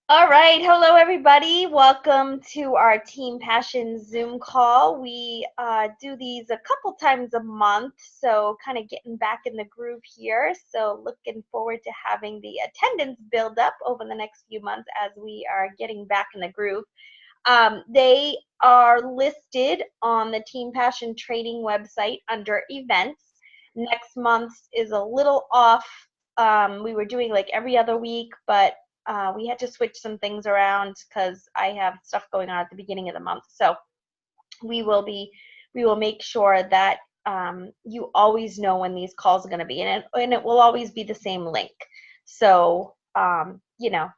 All right, hello everybody. Welcome to our Team Passion Zoom call. We do these a couple times a month, so kind of getting back in the groove here. So looking forward to having the attendance build up over the next few months as we are getting back in the groove. They are listed on the Team Passion Training website under events. Next month is a little off. We were doing like every other week, but we had to switch some things around because I have stuff going on at the beginning of the month. So we will be, we will make sure that you always know when these calls are going to be, and it will always be the same link. So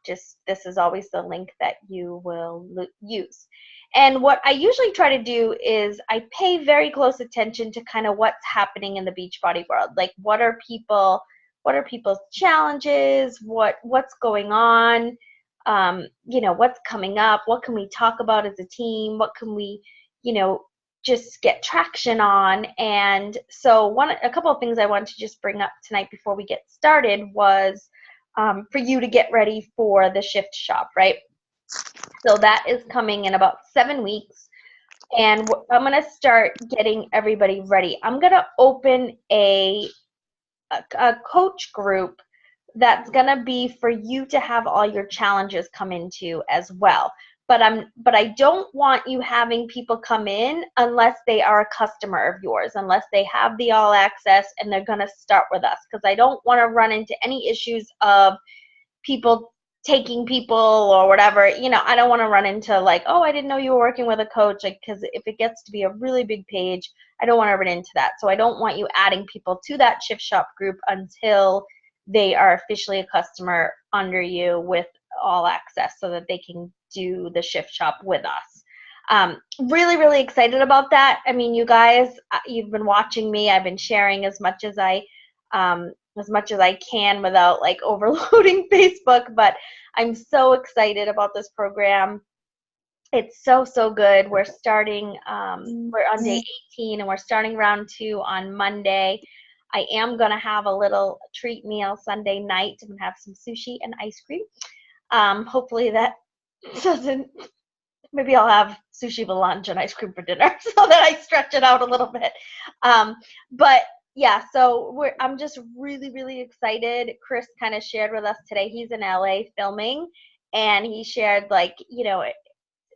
just this is always the link that you will use. And what I usually try to do is I pay very close attention to kind of what's happening in the Beachbody world. Like what are people's challenges, what's going on, what's coming up, what can we talk about as a team, what can we, you know, just get traction on. And so a couple of things I wanted to just bring up tonight before we get started was for you to get ready for the shift shop, right? So that is coming in about 7 weeks. And I'm going to start getting everybody ready. I'm going to open a coach group that's going to be for you to have all your challenges come into as well. But I don't want you having people come in unless they are a customer of yours, unless they have the all access and they're going to start with us, because I don't want to run into any issues of people taking people or whatever. I don't want to run into like, oh, I didn't know you were working with a coach, like, because if it gets to be a really big page, I don't want to run into that. So I don't want you adding people to that shift shop group until they are officially a customer under you with all access so that they can do the shift shop with us. Really, really excited about that. I mean, you guys, you've been watching me. I've been sharing as much as I can without like overloading Facebook, but I'm so excited about this program. It's so, so good. We're on day 18 and we're starting round 2 on Monday. I am going to have a little treat meal Sunday night. I'm going to have some sushi and ice cream. Hopefully that doesn't, maybe I'll have sushi for lunch and ice cream for dinner so that I stretch it out a little bit. But yeah, so I'm just really, really excited. Chris kind of shared with us today. He's in LA filming, and he shared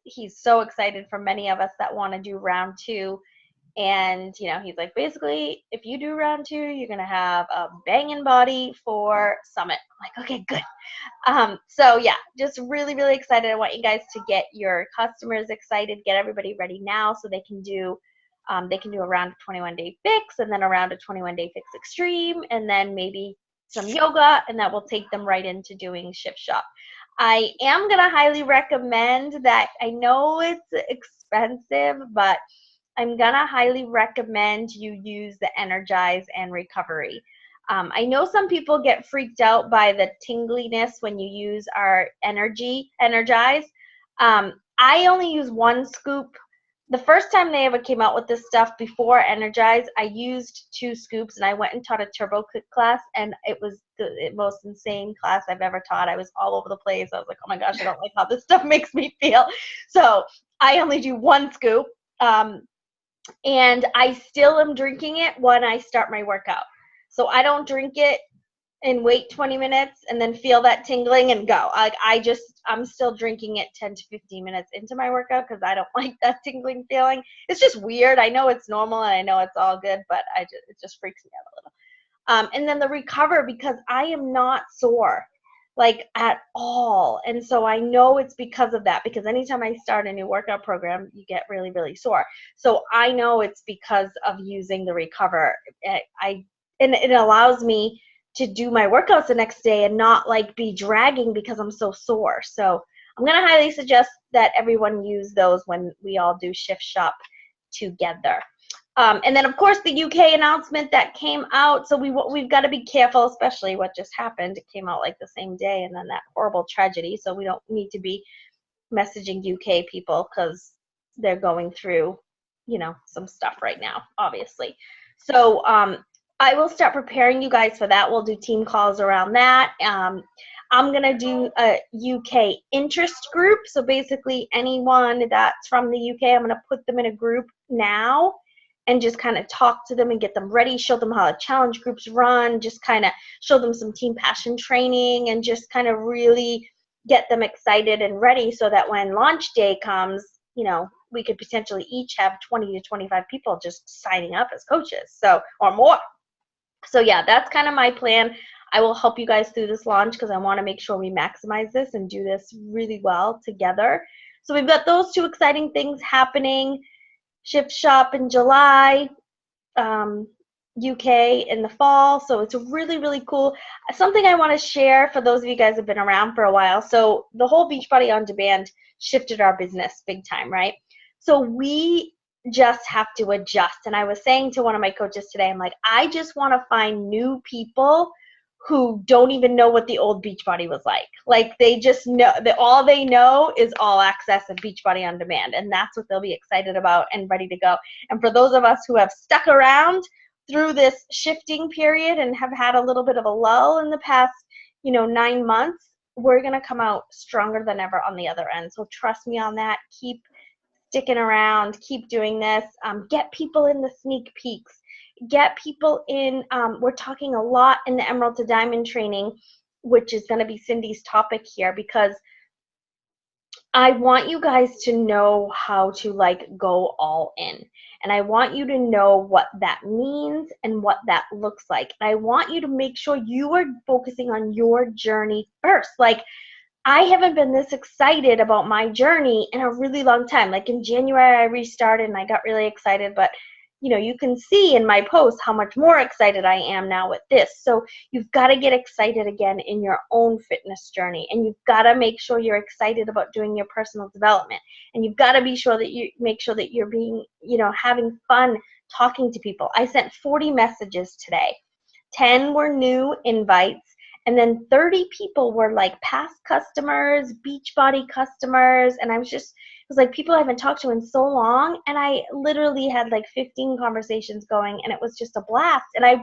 he's so excited for many of us that want to do round 2. And he's like, basically, if you do round 2, you're gonna have a banging body for Summit. I'm like, okay, good. So yeah, just really, really excited. I want you guys to get your customers excited, get everybody ready now so they can do a round of 21-day fix, and then a round of 21-day fix extreme, and then maybe some yoga, and that will take them right into doing shift shop. I am going to highly recommend that. I know it's expensive, but I'm going to highly recommend you use the Energize and Recovery. I know some people get freaked out by the tingliness when you use our Energize. I only use 1 scoop. The first time they ever came out with this stuff before Energize, I used 2 scoops, and I went and taught a turbo cook class, and it was the most insane class I've ever taught. I was all over the place. I was like, oh my gosh, I don't like how this stuff makes me feel. So I only do 1 scoop, and I still am drinking it when I start my workout. So I don't drink it and wait 20 minutes and then feel that tingling and go. I'm still drinking it 10 to 15 minutes into my workout because I don't like that tingling feeling. It's just weird. I know it's normal and I know it's all good, but it just freaks me out a little. And then the Recover, because I am not sore like at all. And so I know it's because of that, because anytime I start a new workout program, you get really, really sore. So I know it's because of using the Recover. And it allows me to do my workouts the next day and not like be dragging because I'm so sore. So I'm going to highly suggest that everyone use those when we all do shift shop together. And then, of course, the UK announcement that came out. So we've got to be careful, especially what just happened. It came out like the same day, and then that horrible tragedy. So we don't need to be messaging UK people because they're going through, some stuff right now, obviously. So I will start preparing you guys for that. We'll do team calls around that. I'm going to do a UK interest group. So basically anyone that's from the UK, I'm going to put them in a group now and just kind of talk to them and get them ready, show them how the challenge groups run, just kind of show them some team passion training and just kind of really get them excited and ready so that when launch day comes, you know, we could potentially each have 20 to 25 people just signing up as coaches, so, or more. So yeah, that's kind of my plan. I will help you guys through this launch because I want to make sure we maximize this and do this really well together. So we've got those two exciting things happening. Shift Shop in July, UK in the fall. So it's really, really cool. Something I want to share for those of you guys who have been around for a while. So the whole Beachbody On Demand shifted our business big time, right? So we just have to adjust. And I was saying to one of my coaches today, I'm like, I just want to find new people who don't even know what the old Beachbody was like. Like they just know that all they know is All Access and Beachbody On Demand. And that's what they'll be excited about and ready to go. And for those of us who have stuck around through this shifting period and have had a little bit of a lull in the past, 9 months, we're going to come out stronger than ever on the other end. So trust me on that. Keep sticking around, keep doing this, get people in the sneak peeks, get people in, we're talking a lot in the Emerald to Diamond training, which is going to be Cindy's topic here, because I want you guys to know how to go all in. And I want you to know what that means and what that looks like. And I want you to make sure you are focusing on your journey first. I haven't been this excited about my journey in a really long time. In January, I restarted and I got really excited, but you can see in my posts how much more excited I am now with this. So you've got to get excited again in your own fitness journey, and you've got to make sure you're excited about doing your personal development, and you've got to be sure that you make sure that you're being, having fun talking to people. I sent 40 messages today. 10 were new invites. And then 30 people were past customers, Beachbody customers. And it was people I haven't talked to in so long. And I literally had 15 conversations going, and it was just a blast. And I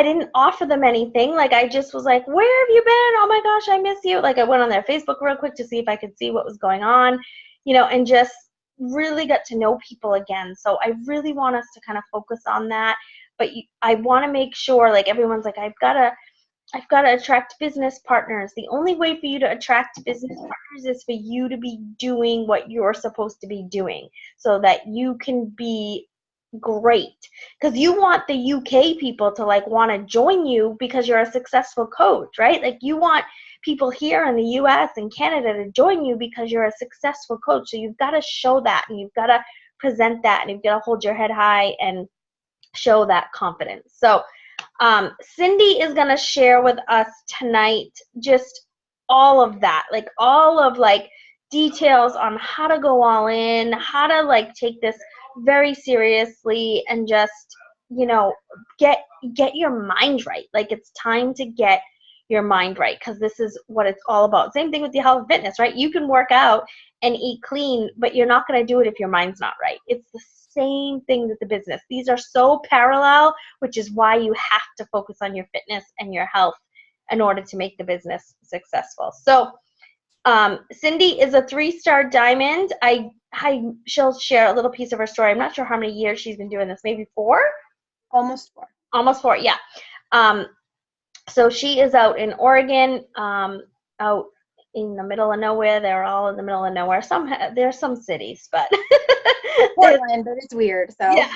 didn't offer them anything. I just was like, where have you been? Oh my gosh, I miss you. I went on their Facebook real quick to see if I could see what was going on, and just really got to know people again. So I really want us to kind of focus on that. But I want to make sure everyone's I've got to attract business partners. The only way for you to attract business partners is for you to be doing what you're supposed to be doing so that you can be great. Because you want the UK people to want to join you because you're a successful coach, right? You want people here in the US and Canada to join you because you're a successful coach. So you've got to show that, and you've got to present that, and you've got to hold your head high and show that confidence. So Cindy is going to share with us tonight just all of that, all of details on how to go all in, how to take this very seriously, and just, get your mind right. It's time to get your mind right, because this is what it's all about. Same thing with the health and fitness, right? You can work out and eat clean, but you're not going to do it if your mind's not right. It's the same thing with the business. These are so parallel, which is why you have to focus on your fitness and your health in order to make the business successful. So Cindy is a 3-star diamond. She'll share a little piece of her story. I'm not sure how many years she's been doing this, maybe 4? Almost 4. Almost 4, yeah. So she is out in Oregon, out in the middle of nowhere. They're all in the middle of nowhere. There's some cities, but Portland, but it's weird. So yeah.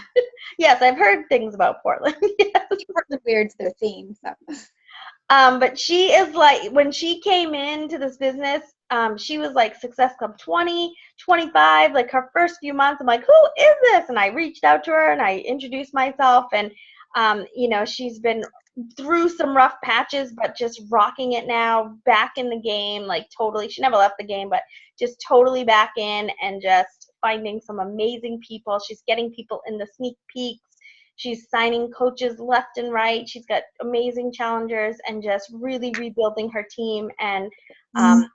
Yes, I've heard things about Portland. Yes. Portland weird's their theme. So. But she is when she came into this business, she was Success Club 20, 25, her first few months. I'm like, who is this? And I reached out to her and I introduced myself, and she's been through some rough patches, but just rocking it now, back in the game, totally. She never left the game, but just totally back in, and just finding some amazing people. She's getting people in the sneak peeks. She's signing coaches left and right. She's got amazing challengers, and just really rebuilding her team. And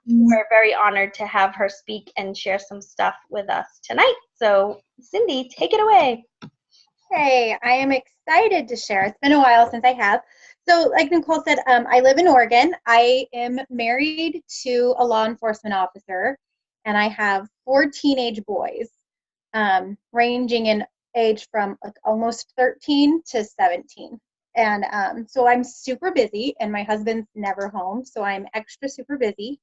we're very honored to have her speak and share some stuff with us tonight. So Cindy, take it away. Hey, I am excited to share. It's been a while since I have. So like Nicole said, I live in Oregon. I am married to a law enforcement officer, and I have 4 teenage boys, ranging in age from like almost 13 to 17. And so I'm super busy, and my husband's never home, so I'm extra super busy.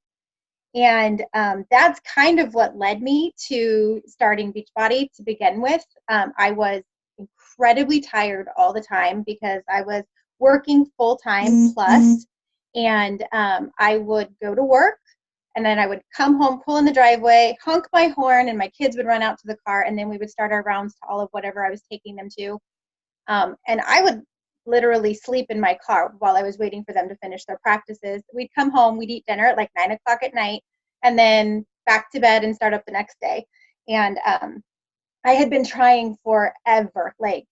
And that's kind of what led me to starting Beachbody to begin with. I was incredibly tired all the time because I was working full time plus, and I would go to work, and then I would come home, pull in the driveway, honk my horn, and my kids would run out to the car, and then we would start our rounds to all of whatever I was taking them to. And I would literally sleep in my car while I was waiting for them to finish their practices. We'd come home, we'd eat dinner at like 9 o'clock at night, and then back to bed and start up the next day. And I had been trying forever, like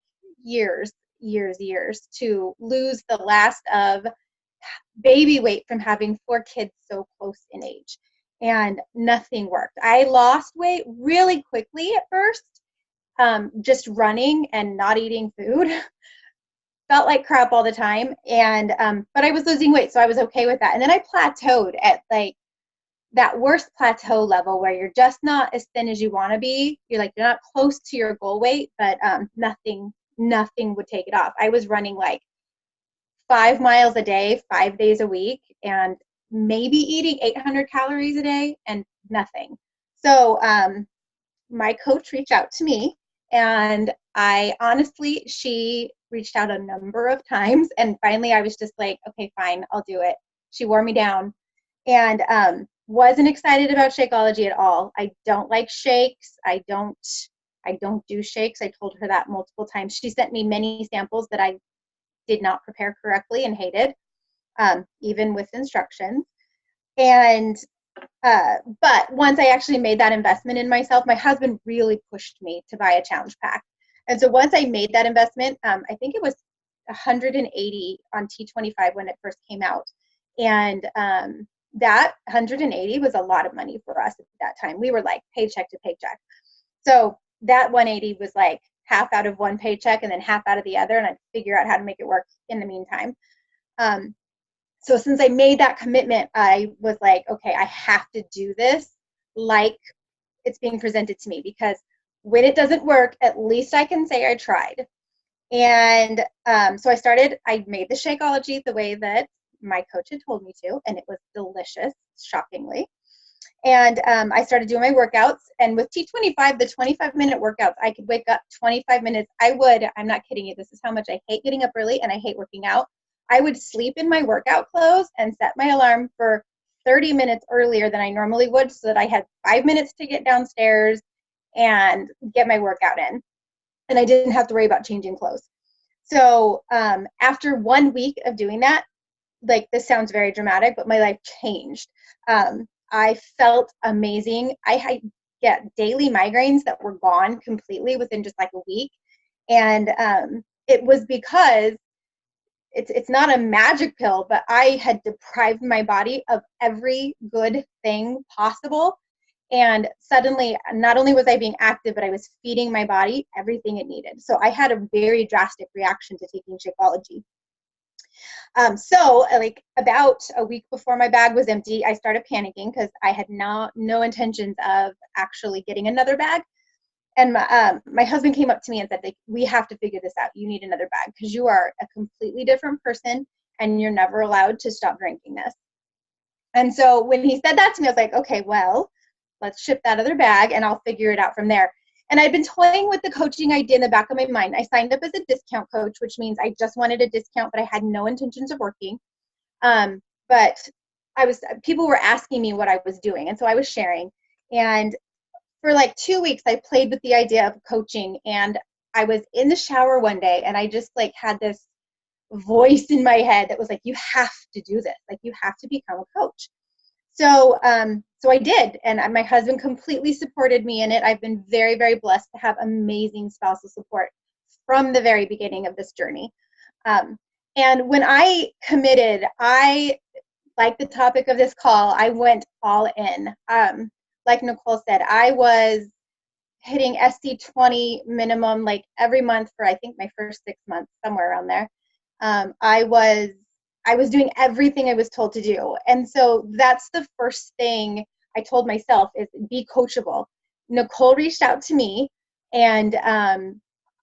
years, to lose the last of baby weight from having 4 kids so close in age. And nothing worked. I lost weight really quickly at first, just running and not eating food. Felt like crap all the time, and but I was losing weight, so I was okay with that. And then I plateaued at like that worst plateau level where you're just not as thin as you want to be. You're not close to your goal weight, but nothing would take it off. I was running like 5 miles a day, 5 days a week, and maybe eating 800 calories a day, and nothing. So my coach reached out to me, and she reached out a number of times, and finally I was just like, okay, fine, I'll do it. She wore me down, and wasn't excited about Shakeology at all. I don't like shakes. I don't do shakes. I told her that multiple times. She sent me many samples that I did not prepare correctly and hated, even with instructions. And but once I actually made that investment in myself, my husband really pushed me to buy a challenge pack. And so once I made that investment, I think it was 180 on T25 when it first came out. And that 180 was a lot of money for us at that time. We were like paycheck to paycheck. So that 180 was like half out of one paycheck and then half out of the other. And I'd figure out how to make it work in the meantime. So since I made that commitment, I was like, okay, I have to do this like it's being presented to me, because when it doesn't work, at least I can say I tried. And so I made the Shakeology the way that my coach had told me to, and it was delicious, shockingly. And I started doing my workouts, and with T25, the 25-minute workouts, I could wake up 25 minutes. I'm not kidding you, this is how much I hate getting up early and I hate working out. I would sleep in my workout clothes and set my alarm for 30 minutes earlier than I normally would, so that I had 5 minutes to get downstairs and get my workout in. And I didn't have to worry about changing clothes. So after 1 week of doing that, like, this sounds very dramatic, but my life changed. I felt amazing. I get daily migraines that were gone completely within just like a week. And it was because it's not a magic pill, but I had deprived my body of every good thing possible. And suddenly, not only was I being active, but I was feeding my body everything it needed. So I had a very drastic reaction to taking Shakeology. So like about a week before my bag was empty, I started panicking because I had no intentions of actually getting another bag. And my husband came up to me and said, like, we have to figure this out. You need another bag because you are a completely different person and you're never allowed to stop drinking this. And so when he said that to me, I was like, okay, well, let's ship that other bag and I'll figure it out from there. And I've been toying with the coaching idea in the back of my mind. I signed up as a discount coach, which means I just wanted a discount, but I had no intentions of working. But people were asking me what I was doing, and so I was sharing. And for like 2 weeks, I played with the idea of coaching, and I was in the shower one day, and I just like had this voice in my head that was like, you have to do this. Like, you have to become a coach. So I did, and my husband completely supported me in it. I've been very, very blessed to have amazing spousal support from the very beginning of this journey. And when I committed, like the topic of this call, I went all in. Like Nicole said, I was hitting SC20 minimum like every month for I think my first 6 months, somewhere around there. I was I was doing everything I was told to do. And so that's the first thing I told myself is be coachable. Nicole reached out to me, and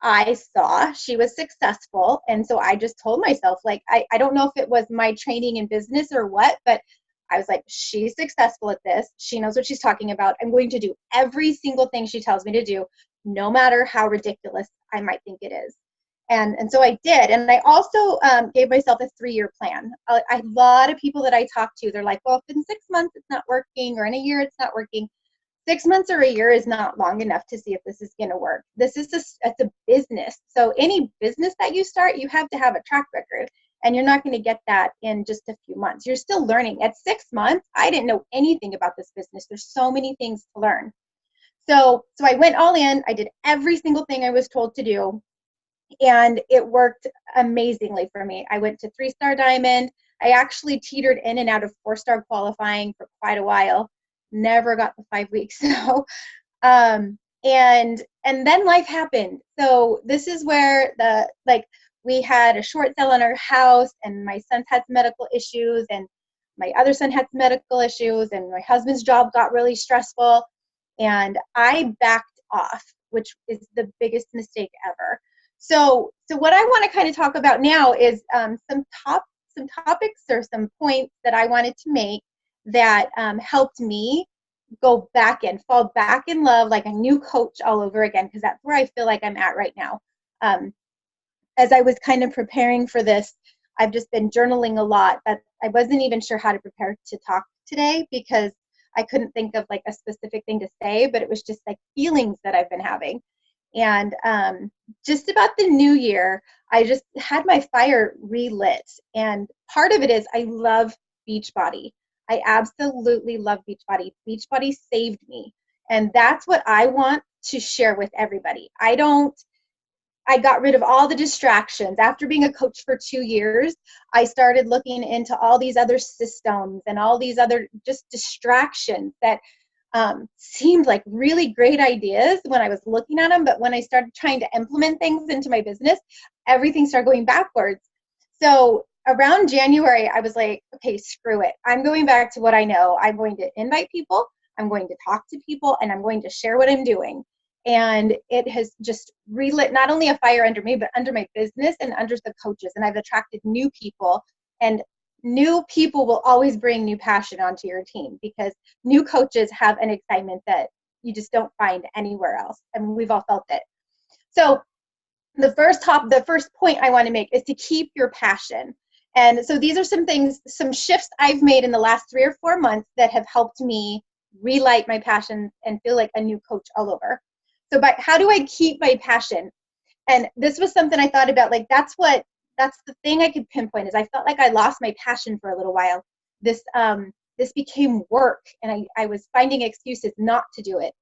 I saw she was successful. And so I just told myself, like, I don't know if it was my training in business or what, but I was like, she's successful at this. She knows what she's talking about. I'm going to do every single thing she tells me to do, no matter how ridiculous I might think it is. And so I did. And I also gave myself a 3-year plan. A lot of people that I talk to, they're like, well, if in 6 months it's not working, or in a year it's not working. 6 months or a year is not long enough to see if this is going to work. It's a business. So any business that you start, you have to have a track record. And you're not going to get that in just a few months. You're still learning. At 6 months, I didn't know anything about this business. There's so many things to learn. So I went all in. I did every single thing I was told to do. And it worked amazingly for me. I went to 3-star Diamond. I actually teetered in and out of 4-star qualifying for quite a while. Never got the 5 weeks. So, and then life happened. So this is where we had a short sale on our house, and my son had some medical issues, and my other son had some medical issues, and my husband's job got really stressful, and I backed off, which is the biggest mistake ever. So what I want to kind of talk about now is some topics or some points that I wanted to make that helped me go back and fall back in love like a new coach all over again, because that's where I feel like I'm at right now. As I was kind of preparing for this, I've just been journaling a lot. That I wasn't even sure how to prepare to talk today, because I couldn't think of like a specific thing to say, but it was just like feelings that I've been having. And just about the new year, I just had my fire relit. And part of it is I love Beachbody. I absolutely love Beachbody. Beachbody saved me. And that's what I want to share with everybody. I got rid of all the distractions. After being a coach for 2 years, I started looking into all these other systems and all these other just distractions that seemed like really great ideas when I was looking at them. But when I started trying to implement things into my business, everything started going backwards. So around January, I was like, okay, screw it. I'm going back to what I know. I'm going to invite people. I'm going to talk to people, and I'm going to share what I'm doing. And it has just relit not only a fire under me, but under my business and under the coaches. And I've attracted new people, and new people will always bring new passion onto your team, because new coaches have an excitement that you just don't find anywhere else. I mean, we've all felt it. So the first point I want to make is to keep your passion. And so these are some things, some shifts I've made in the last 3 or 4 months that have helped me relight my passion and feel like a new coach all over. So how do I keep my passion? And this was something I thought about, like, that's the thing I could pinpoint, is I felt like I lost my passion for a little while. This became work, and I was finding excuses not to do it.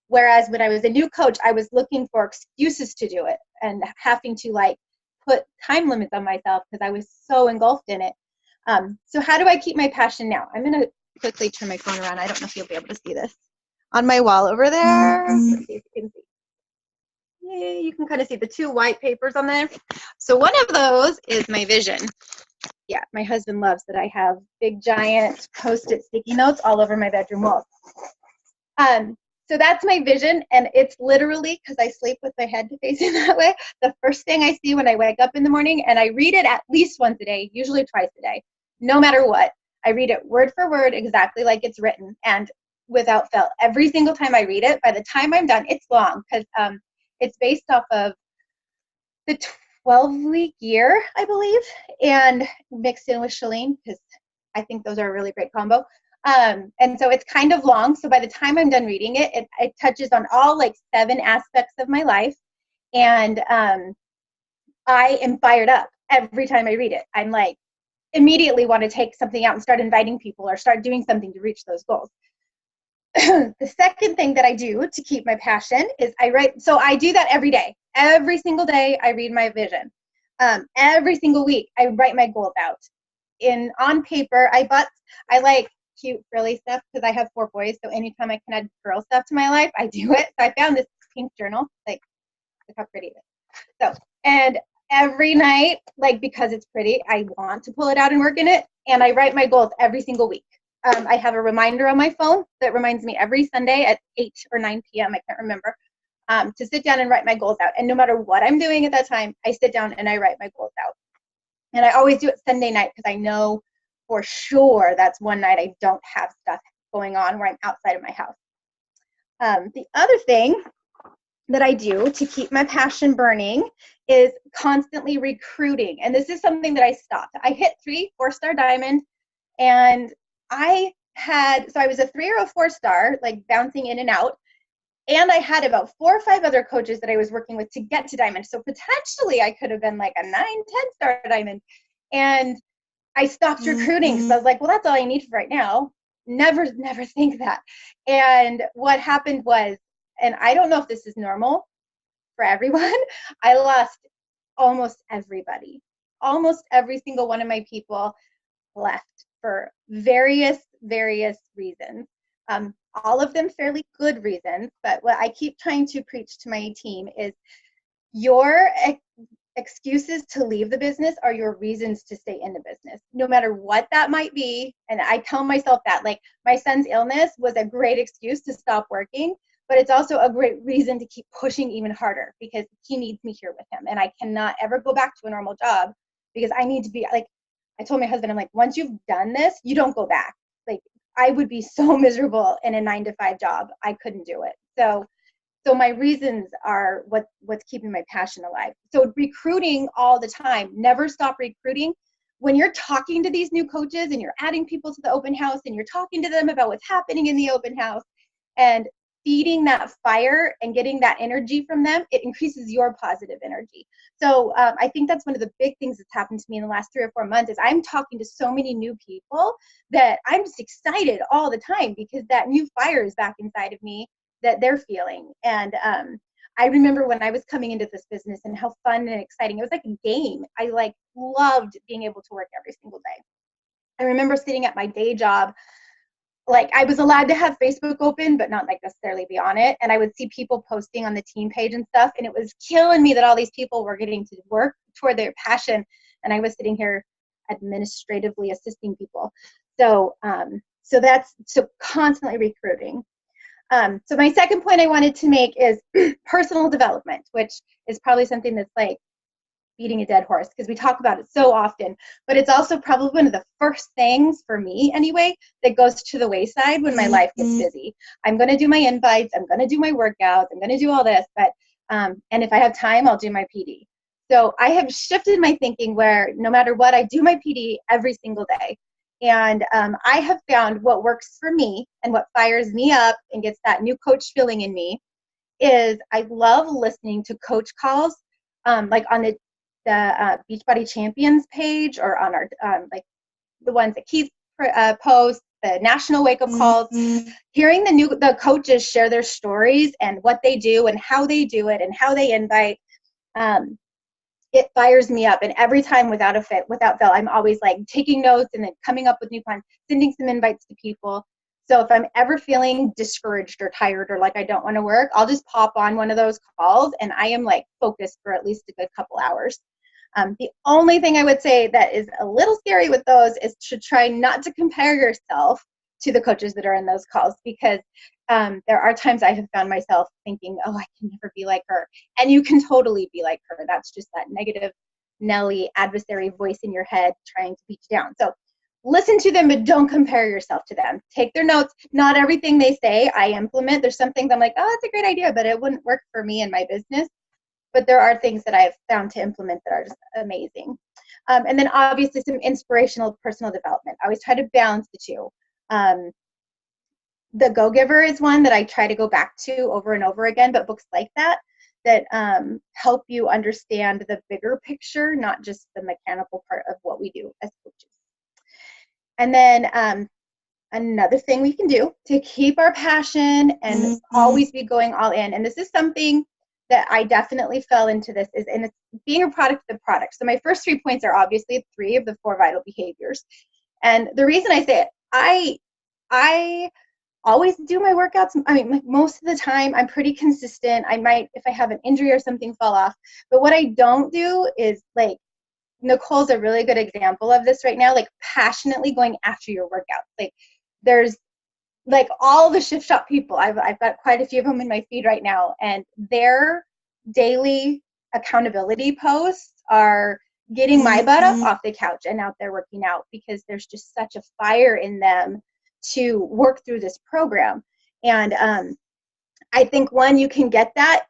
Whereas when I was a new coach, I was looking for excuses to do it and having to like put time limits on myself because I was so engulfed in it. So how do I keep my passion now? I'm going to quickly turn my phone around. I don't know if you'll be able to see this. On my wall over there. Let's see if you can see. Yay, you can kind of see the 2 white papers on there. So one of those is my vision. Yeah, my husband loves that I have big, giant Post-it sticky notes all over my bedroom walls. So that's my vision, and it's literally, because I sleep with my head facing that way, the first thing I see when I wake up in the morning, and I read it at least once a day, usually twice a day, no matter what. I read it word for word, exactly like it's written, and without fail. Every single time I read it, by the time I'm done, it's long, because it's based off of the 12-week year, I believe, and mixed in with Shalene, because I think those are a really great combo. And so it's kind of long. So by the time I'm done reading it, it touches on all like 7 aspects of my life. And I am fired up every time I read it. I'm like, immediately want to take something out and start inviting people or start doing something to reach those goals. The second thing that I do to keep my passion is I write. So I do that every day. Every single day I read my vision. Every single week I write my goals out. On paper, I like cute frilly stuff because I have 4 boys, so anytime I can add girl stuff to my life, I do it. So I found this pink journal, like, look how pretty it is. So, and every night, like, because it's pretty, I want to pull it out and work in it. And I write my goals every single week. I have a reminder on my phone that reminds me every Sunday at 8 or 9 p.m. I can't remember, to sit down and write my goals out. And no matter what I'm doing at that time, I sit down and I write my goals out. And I always do it Sunday night because I know for sure that's one night I don't have stuff going on where I'm outside of my house. The other thing that I do to keep my passion burning is constantly recruiting. And this is something that I stopped. I hit 4-star diamond, and I was a 3 or a 4-star, like bouncing in and out. And I had about 4 or 5 other coaches that I was working with to get to diamond. So potentially I could have been like a 9, 10-star diamond. And I stopped recruiting because I was like, well, that's all I need for right now. Never think that. And what happened was, and I don't know if this is normal for everyone, I lost almost everybody. Almost every single one of my people left for various reasons. All of them fairly good reasons, but what I keep trying to preach to my team is your excuses to leave the business are your reasons to stay in the business, no matter what that might be. And I tell myself that, like, my son's illness was a great excuse to stop working, but it's also a great reason to keep pushing even harder because he needs me here with him. And I cannot ever go back to a normal job because I need to be, like, I told my husband, I'm like, once you've done this, you don't go back. Like, I would be so miserable in a 9-to-5 job. I couldn't do it. So my reasons are what's keeping my passion alive. So recruiting all the time, never stop recruiting. When you're talking to these new coaches and you're adding people to the open house and you're talking to them about what's happening in the open house and feeding that fire and getting that energy from them, it increases your positive energy. So I think that's one of the big things that's happened to me in the last 3 or 4 months is I'm talking to so many new people that I'm just excited all the time because that new fire is back inside of me that they're feeling. And I remember when I was coming into this business and how fun and exciting. It was like a game. I loved being able to work every single day. I remember sitting at my day job, like I was allowed to have Facebook open, but not like necessarily be on it. And I would see people posting on the team page and stuff. And it was killing me that all these people were getting to work toward their passion. And I was sitting here administratively assisting people. So so constantly recruiting. So my second point I wanted to make is personal development, which is probably something that's like beating a dead horse because we talk about it so often, but it's also probably one of the first things for me anyway that goes to the wayside when my life gets busy. I'm going to do my invites, I'm going to do my workouts, I'm going to do all this, but and if I have time, I'll do my PD. So I have shifted my thinking where no matter what, I do my PD every single day. And I have found what works for me and what fires me up and gets that new coach feeling in me is I love listening to coach calls, like on the Beachbody Champions page or on our like the ones that Keith posts, the national wake up calls, hearing the coaches share their stories and what they do and how they do it and how they invite. It fires me up, and every time without fail, I'm always like taking notes and then coming up with new plans, sending some invites to people. So if I'm ever feeling discouraged or tired or like I don't want to work, I'll just pop on one of those calls and I am like focused for at least a good couple hours. The only thing I would say that is a little scary with those is to try not to compare yourself to the coaches that are in those calls, because there are times I have found myself thinking, oh, I can never be like her. And you can totally be like her. That's just that negative Nelly adversary voice in your head trying to beat you down. So listen to them, but don't compare yourself to them. Take their notes. Not everything they say I implement. There's some things I'm like, oh, that's a great idea, but it wouldn't work for me and my business. But there are things that I've found to implement that are just amazing. And then obviously some inspirational personal development. I always try to balance the two. The Go-Giver is one that I try to go back to over and over again, but books like that help you understand the bigger picture, not just the mechanical part of what we do as coaches. And then another thing we can do to keep our passion and always be going all in, and this is something that I definitely fell into this, and it's being a product of the product. So my first 3 points are obviously 3 of the 4 vital behaviors. And the reason I say it, I always do my workouts. I mean, like most of the time I'm pretty consistent. I might, if I have an injury or something, fall off. But what I don't do is like, Nicole's a really good example of this right now, like passionately going after your workouts. Like there's like all the Shift Shop people, I've got quite a few of them in my feed right now, and their daily accountability posts are getting my butt up off the couch and out there working out, because there's just such a fire in them to work through this program. And I think one, you can get that.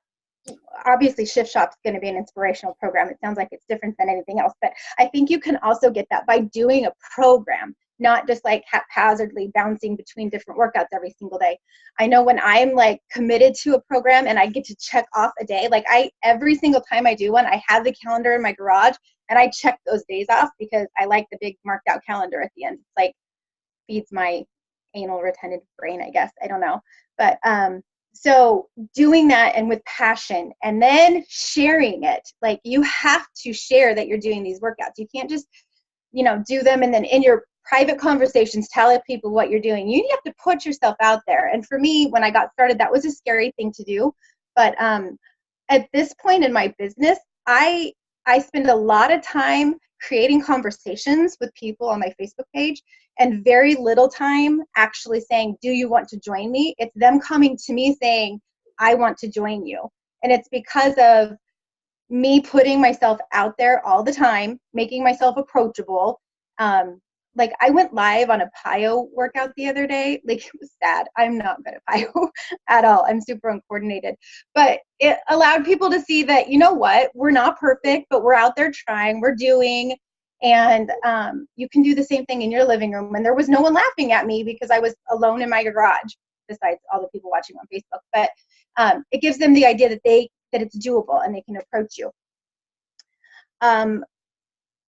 Obviously, Shift Shop's going to be an inspirational program. It sounds like it's different than anything else, but I think you can also get that by doing a program, not just like haphazardly bouncing between different workouts every single day. I know when I'm like committed to a program and I get to check off a day, like every single time I do one, I have the calendar in my garage and I check those days off because I like the big marked out calendar at the end. It's like feeds my anal retentive brain, I guess. I don't know. But so doing that and with passion, and then sharing it, like you have to share that you're doing these workouts. You can't just, do them and then in your private conversations tell people what you're doing. You have to put yourself out there. And for me, when I got started, that was a scary thing to do. But at this point in my business, I spend a lot of time creating conversations with people on my Facebook page and very little time actually saying, do you want to join me? It's them coming to me saying, I want to join you. And it's because of me putting myself out there all the time, making myself approachable. Like I went live on a PIO workout the other day. Like it was sad. I'm not good at PIO at all. I'm super uncoordinated. But it allowed people to see that, you know what, we're not perfect, but we're out there trying, we're doing. And you can do the same thing in your living room. And there was no one laughing at me because I was alone in my garage, besides all the people watching on Facebook. But it gives them the idea that it's doable and they can approach you.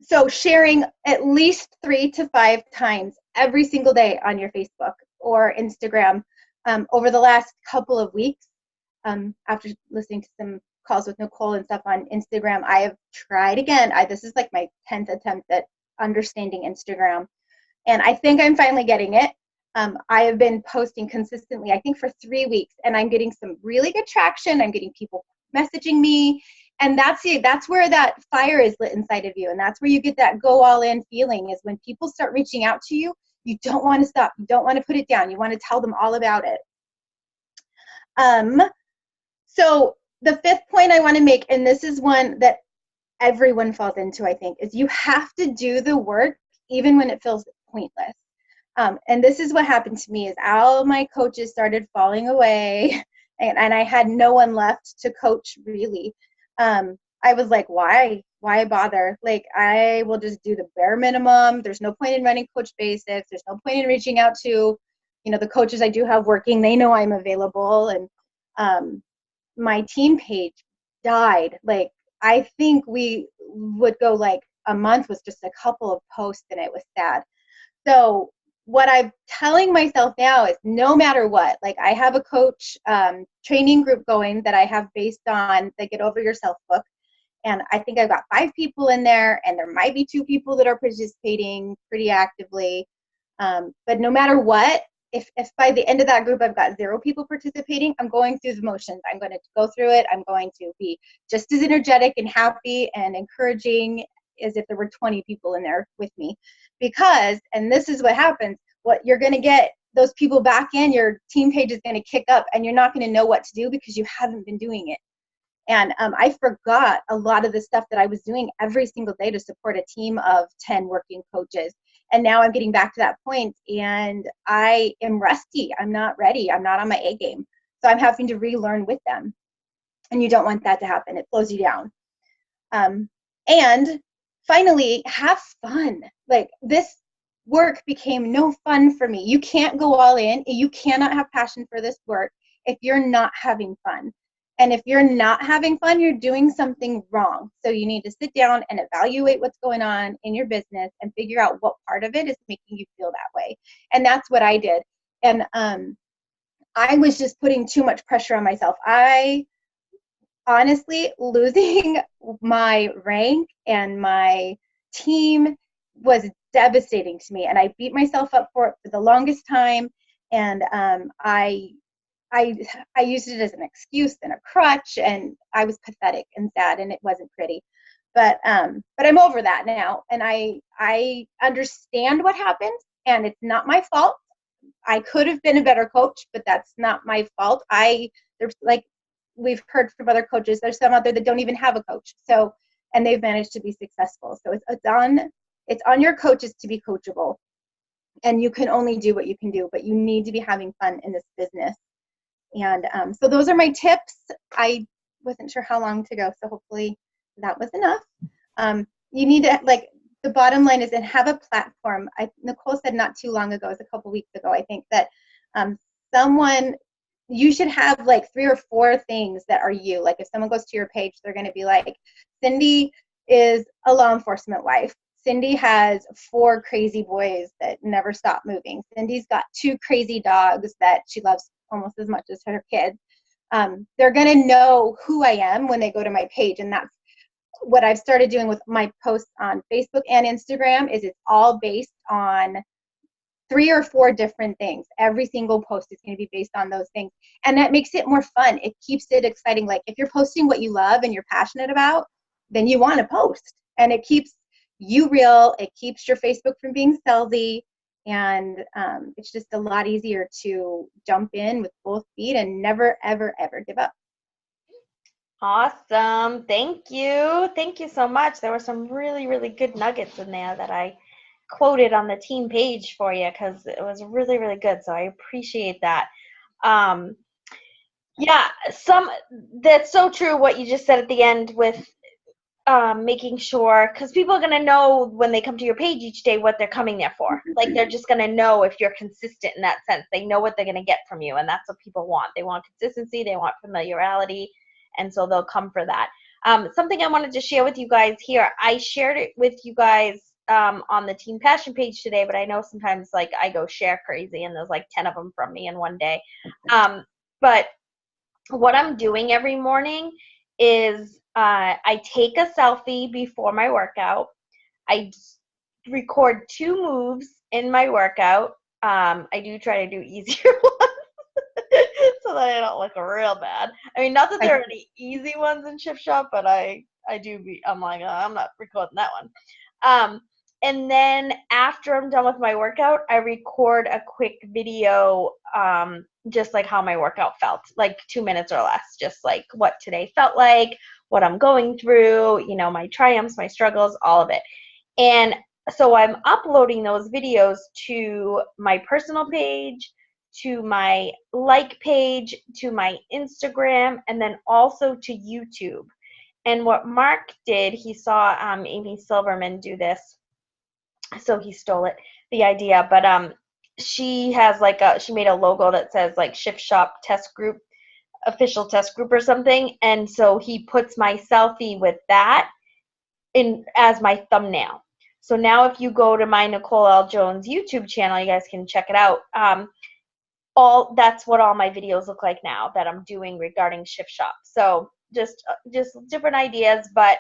So sharing at least 3 to 5 times every single day on your Facebook or Instagram. Over the last couple of weeks, after listening to some calls with Nicole and stuff on Instagram, I have tried again. This is like my 10th attempt at understanding Instagram. And I think I'm finally getting it. I have been posting consistently, I think for 3 weeks, and I'm getting some really good traction. I'm getting people messaging me. And that's where that fire is lit inside of you. And that's where you get that go all in feeling, is when people start reaching out to you, you don't want to stop. You don't want to put it down. You want to tell them all about it. So the 5th point I want to make, and this is one that everyone falls into, I think, is you have to do the work even when it feels pointless. And this is what happened to me, is all my coaches started falling away and I had no one left to coach really. I was like, why bother? Like, I will just do the bare minimum. There's no point in running Coach Basics. There's no point in reaching out to, the coaches I do have working. They know I'm available. And my team page died. Like, I think we would go like a month with just a couple of posts, and it was sad. So what I'm telling myself now is, no matter what, like I have a coach training group going that I have based on the Get Over Yourself book. And I think I've got 5 people in there, and there might be 2 people that are participating pretty actively. But no matter what, if by the end of that group I've got 0 people participating, I'm going through the motions. I'm going to go through it. I'm going to be just as energetic and happy and encouraging as if there were 20 people in there with me. Because, and this is what happens, what you're going to get those people back in, your team page is going to kick up, and you're not going to know what to do because you haven't been doing it. And I forgot a lot of the stuff that I was doing every single day to support a team of 10 working coaches. And now I'm getting back to that point, and I am rusty. I'm not ready. I'm not on my A game. So I'm having to relearn with them. And you don't want that to happen. It slows you down. And finally, have fun. Like, this work became no fun for me. You can't go all in. You cannot have passion for this work if you're not having fun. And if you're not having fun, you're doing something wrong. So you need to sit down and evaluate what's going on in your business and figure out what part of it is making you feel that way. And that's what I did. And I was just putting too much pressure on myself. I honestly, losing my rank and my team was devastating to me. And I beat myself up for it for the longest time. And I used it as an excuse and a crutch, and I was pathetic and sad, and it wasn't pretty. But I'm over that now, and I understand what happened, and it's not my fault. I could have been a better coach, but that's not my fault. There's like we've heard from other coaches, there's some out there that don't even have a coach. So, and they've managed to be successful. So it's on your coaches to be coachable, and you can only do what you can do, but you need to be having fun in this business. And so those are my tips. I wasn't sure how long to go, so hopefully that was enough. You need to, like, the bottom line is, and have a platform. Nicole said not too long ago, it was a couple weeks ago, I think, that you should have like 3 or 4 things that are you. Like if someone goes to your page, they're going to be like, Cindy is a law enforcement wife. Cindy has 4 crazy boys that never stop moving. Cindy's got 2 crazy dogs that she loves almost as much as her kids. They're going to know who I am when they go to my page, and that's what I've started doing with my posts on Facebook and Instagram. Is it's all based on 3 or 4 different things. Every single post is going to be based on those things, and that makes it more fun. It keeps it exciting. Like if you're posting what you love and you're passionate about, then you want to post, and it keeps you real. It keeps your Facebook from being salesy, and it's just a lot easier to jump in with both feet and never, ever, ever give up. Awesome. Thank you. Thank you so much. There were some really, really good nuggets in there that I quoted on the team page for you because it was really, really good. So I appreciate that. Um, yeah, that's so true what you just said at the end with making sure, because people are going to know when they come to your page each day what they're coming there for. Like they're just going to know if you're consistent in that sense. They know what they're going to get from you, and that's what people want. They want consistency, they want familiarity, and so they'll come for that. Something I wanted to share with you guys here, I shared it with you guys on the Team Passion page today, but I know sometimes like I go share crazy and there's like 10 of them from me in one day. But what I'm doing every morning is I take a selfie before my workout. I record 2 moves in my workout. I do try to do easier ones so that I don't look real bad. I mean, not that there are any easy ones in Shift Shop, but I'm like, I'm not recording that one. And then after I'm done with my workout, I record a quick video, just like how my workout felt, like 2 minutes or less, just like what today felt like, what I'm going through, my triumphs, my struggles, all of it. And so I'm uploading those videos to my personal page, to my like page, to my Instagram, and then also to YouTube. And what Mark did, he saw Amy Silverman do this, so he stole the idea. But she has she made a logo that says like Shift Shop Test Group, official test group or something, and so he puts my selfie with that in as my thumbnail. So now if you go to my Nicole L. Jones YouTube channel, you guys can check it out. That's what all my videos look like now that I'm doing regarding Shift Shop. So just different ideas, but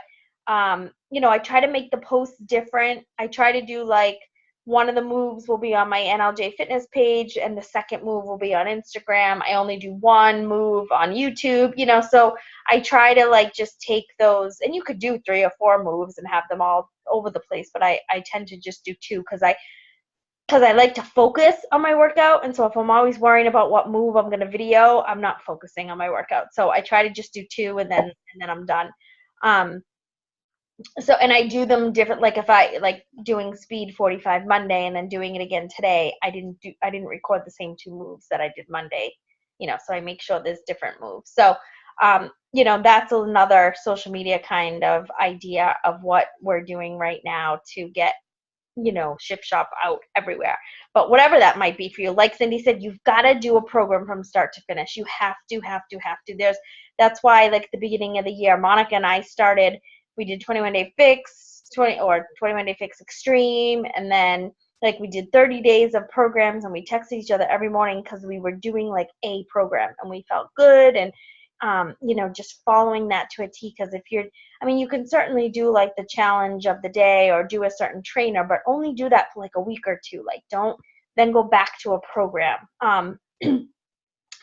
I try to make the posts different. I try to do like one of the moves will be on my NLJ Fitness page and the second move will be on Instagram. I only do one move on YouTube, so I try to like just take those, and you could do 3 or 4 moves and have them all over the place, but I tend to just do 2 because I like to focus on my workout. And so if I'm always worrying about what move I'm going to video, I'm not focusing on my workout. So I try to just do 2 and then I'm done. And I do them different. Like if I like doing speed 45 Monday and then doing it again today, I didn't record the same 2 moves that I did Monday, so I make sure there's different moves. So, that's another social media kind of idea of what we're doing right now to get Shift Shop out everywhere. But whatever that might be for you, like Cindy said, you've got to do a program from start to finish. You have to. That's why, like the beginning of the year, Monica and I started. We did 21 Day Fix, 21 Day Fix Extreme, and then like we did 30 days of programs, and we texted each other every morning because we were doing like a program, and we felt good, and just following that to a T. Because you can certainly do like the challenge of the day or do a certain trainer, but only do that for like a week or 2. Like don't then go back to a program.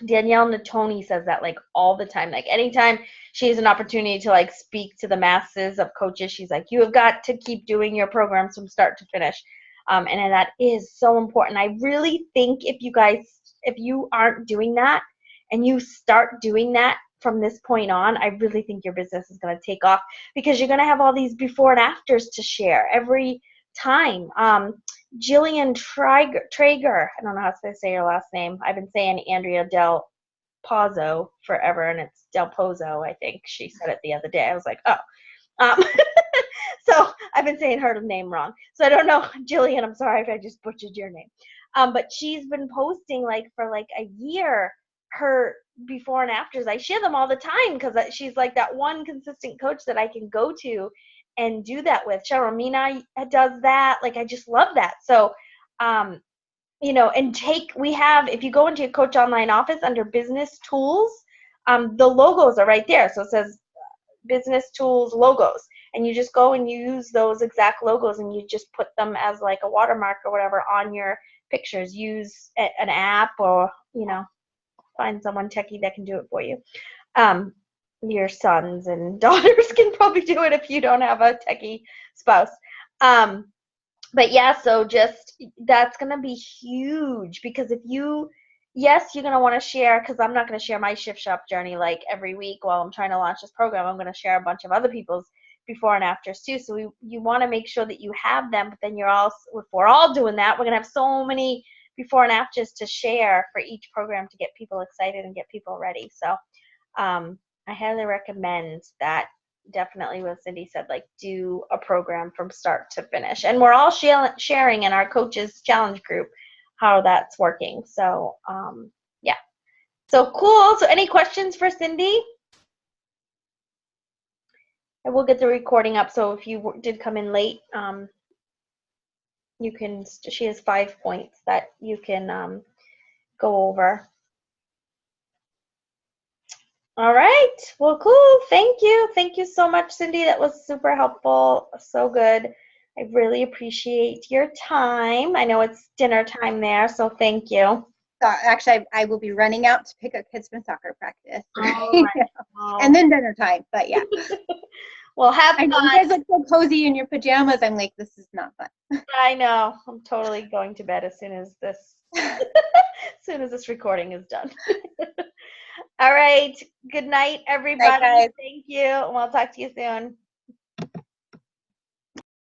Danielle Natoni says that like all the time. Like anytime she has an opportunity to like speak to the masses of coaches, she's like, you have got to keep doing your programs from start to finish. And that is so important. I really think if you aren't doing that and you start doing that from this point on, I really think your business is going to take off because you're going to have all these before and afters to share every time. Jillian Traeger, I don't know how to say your last name. I've been saying Andrea Del Pozo forever, and it's Del Pozo, I think. She said it the other day. I was like, oh. So I've been saying her name wrong. So I don't know, Jillian, I'm sorry if I just butchered your name. But she's been posting like for like a year her before and afters. I share them all the time because she's like that one consistent coach that I can go to and do that with. Cheryl Mina does that. Like I just love that. So and if you go into your Coach Online office under business tools, the logos are right there. So it says business tools logos, and you just go and you use those exact logos and you just put them as like a watermark or whatever on your pictures. Use an app or find someone techie that can do it for you. Your sons and daughters can probably do it if you don't have a techie spouse. But yeah, so just that's going to be huge because you're going to want to share, because I'm not going to share my shift shop journey like every week while I'm trying to launch this program. I'm going to share a bunch of other people's before and afters too. So you want to make sure that you have them, but then if we're all doing that, we're going to have so many before and afters to share for each program to get people excited and get people ready. So I highly recommend that. Definitely what Cindy said, like do a program from start to finish. And we're all sharing in our coaches challenge group how that's working. So yeah. So cool. So any questions for Cindy? And we'll get the recording up. So if you did come in late, she has 5 points that you can go over. All right. Well, cool. Thank you. Thank you so much, Cindy. That was super helpful. So good. I really appreciate your time. I know it's dinner time there, so thank you. So actually, I will be running out to pick up kids from soccer practice. Oh, right. And then dinner time, but yeah. Well, have fun. You guys look so cozy in your pajamas. I'm like, this is not fun. I know. I'm totally going to bed as soon as this recording is done. All right. Good night, everybody. Bye, guys. Thank you. And we'll talk to you soon.